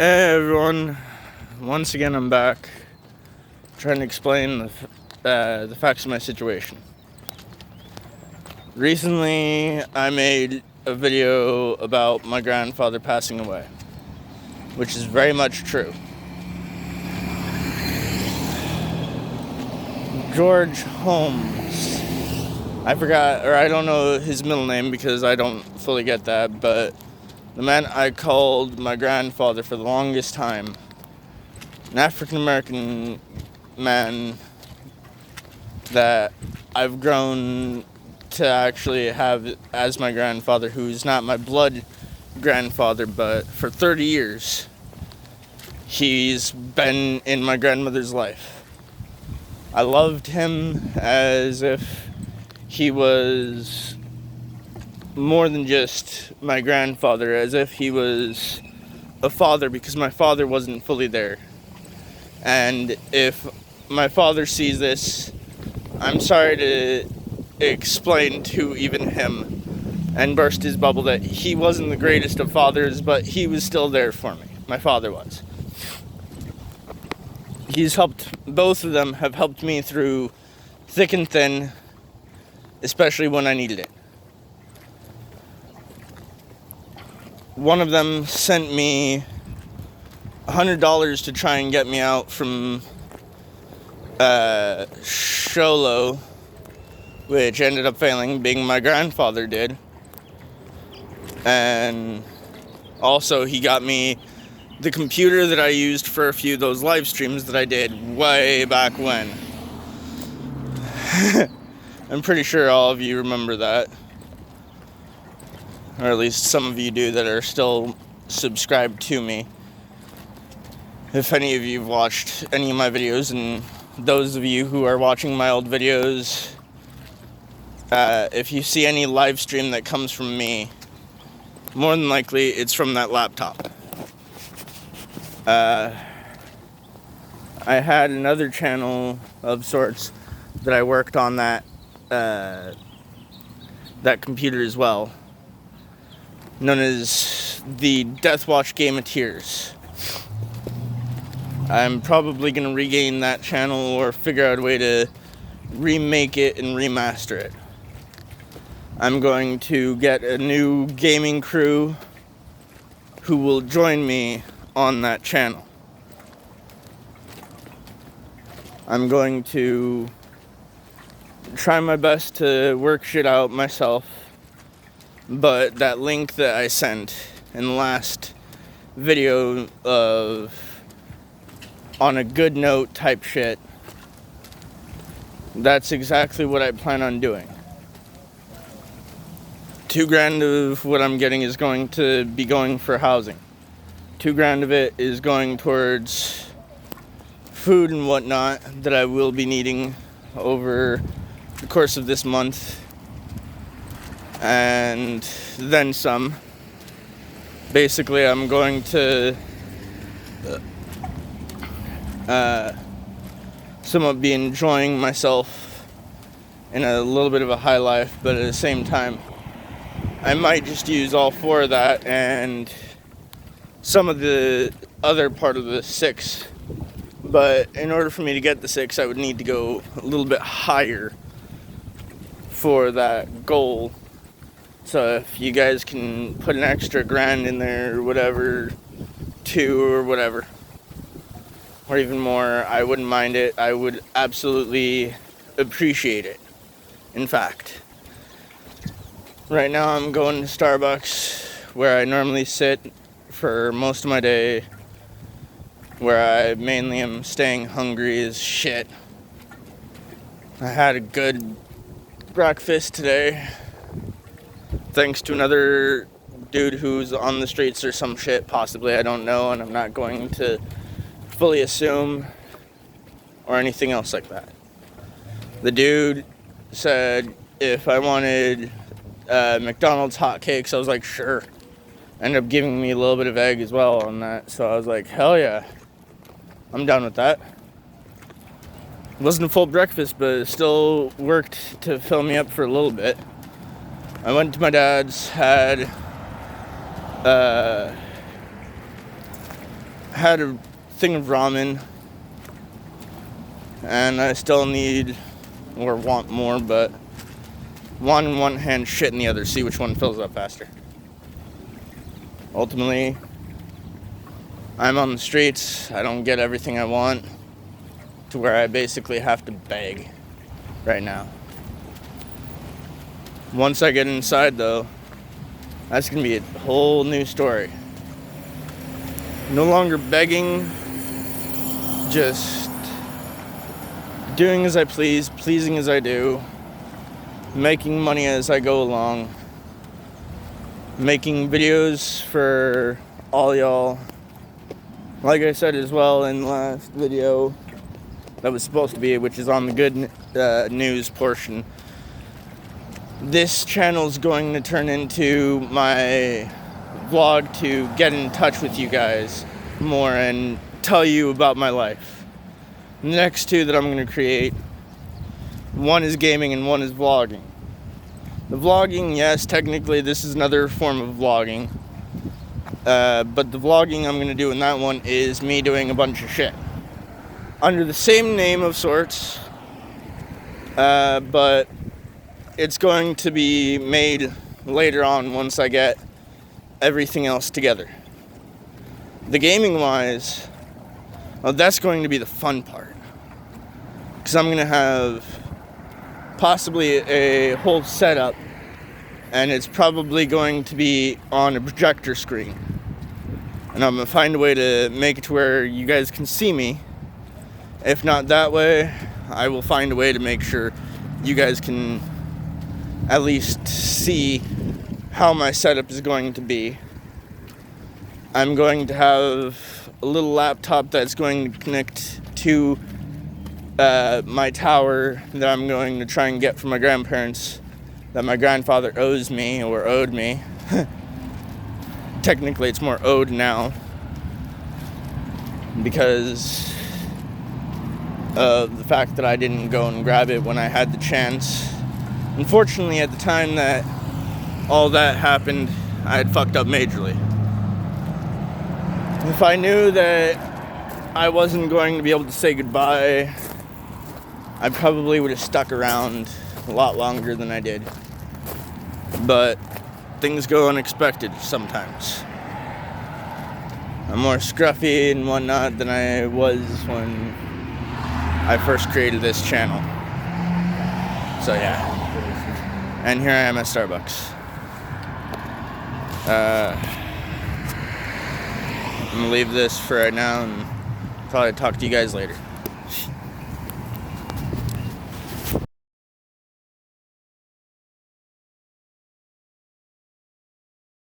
Hey everyone, once again I'm back trying to explain the facts of my situation. Recently I made a video about my grandfather passing away, which is very much true. George Holmes, I don't know his middle name because I don't fully get that, but the man I called my grandfather for the longest time, an African American man that I've grown to actually have as my grandfather, who's not my blood grandfather, but for 30 years he's been in my grandmother's life. I loved him as if he was more than just my grandfather, as if he was a father, because my father wasn't fully there. And if my father sees this, I'm sorry to explain to even him and burst his bubble that he wasn't the greatest of fathers, but he was still there for me. My father was. Both of them have helped me through thick and thin, especially when I needed it. One of them sent me $100 to try and get me out from Sholo, which ended up failing, being my grandfather did. And also he got me the computer that I used for a few of those live streams that I did way back when. I'm pretty sure all of you remember that. Or at least some of you do that are still subscribed to me. If any of you have watched any of my videos, and those of you who are watching my old videos, if you see any live stream that comes from me, more than likely it's from that laptop. I had another channel of sorts that I worked on that computer as well, known as the Deathwatch Game of Tears. I'm probably going to regain that channel or figure out a way to remake it and remaster it. I'm going to get a new gaming crew who will join me on that channel. I'm going to try my best to work shit out myself, but that link that I sent in the last video of on a good note type shit, that's exactly what I plan on doing. $2,000 of what I'm getting is going to be going for housing. $2,000 of it is going towards food and whatnot that I will be needing over the course of this month, and then some. Basically, I'm going to somewhat be enjoying myself in a little bit of a high life, but at the same time, I might just use all four of that and some of the other part of the 6. But in order for me to get the 6, I would need to go a little bit higher for that goal. So if you guys can put an extra $1,000 in there or whatever, 2 or whatever, or even more, I wouldn't mind it. I would absolutely appreciate it. In fact, right now I'm going to Starbucks, where I normally sit for most of my day, where I mainly am staying hungry as shit. I had a good breakfast today, thanks to another dude who's on the streets or some shit, possibly, I don't know, and I'm not going to fully assume or anything else like that. The dude said if I wanted McDonald's hotcakes, I was like, sure. Ended up giving me a little bit of egg as well on that, so I was like, hell yeah, I'm down with that. It wasn't a full breakfast, but it still worked to fill me up for a little bit. I went to my dad's, had had a thing of ramen, and I still need or want more, but one in one hand, shit in the other, see which one fills up faster. Ultimately, I'm on the streets. I don't get everything I want, to where I basically have to beg right now. Once I get inside, though, that's going to be a whole new story. No longer begging, just doing as I please, pleasing as I do, making money as I go along, making videos for all y'all. Like I said as well in the last video that was supposed to be, which is on the good news portion, this channel is going to turn into my vlog to get in touch with you guys more and tell you about my life. The next two that I'm going to create, one is gaming and one is vlogging. The vlogging, yes, technically this is another form of vlogging, but the vlogging I'm going to do in that one is me doing a bunch of shit under the same name of sorts, but it's going to be made later on once I get everything else together. The gaming wise, well, that's going to be the fun part, because I'm going to have possibly a whole setup, and it's probably going to be on a projector screen, and I'm going to find a way to make it to where you guys can see me. If not that way, I will find a way to make sure you guys can at least see how my setup is going to be. I'm going to have a little laptop that's going to connect to my tower that I'm going to try and get from my grandparents, that my grandfather owes me, or owed me. Technically it's more owed now, because of the fact that I didn't go and grab it when I had the chance. Unfortunately, at the time that all that happened, I had fucked up majorly. If I knew that I wasn't going to be able to say goodbye, I probably would have stuck around a lot longer than I did. But things go unexpected sometimes. I'm more scruffy and whatnot than I was when I first created this channel. So yeah. And here I am at Starbucks. I'm gonna leave this for right now and probably talk to you guys later.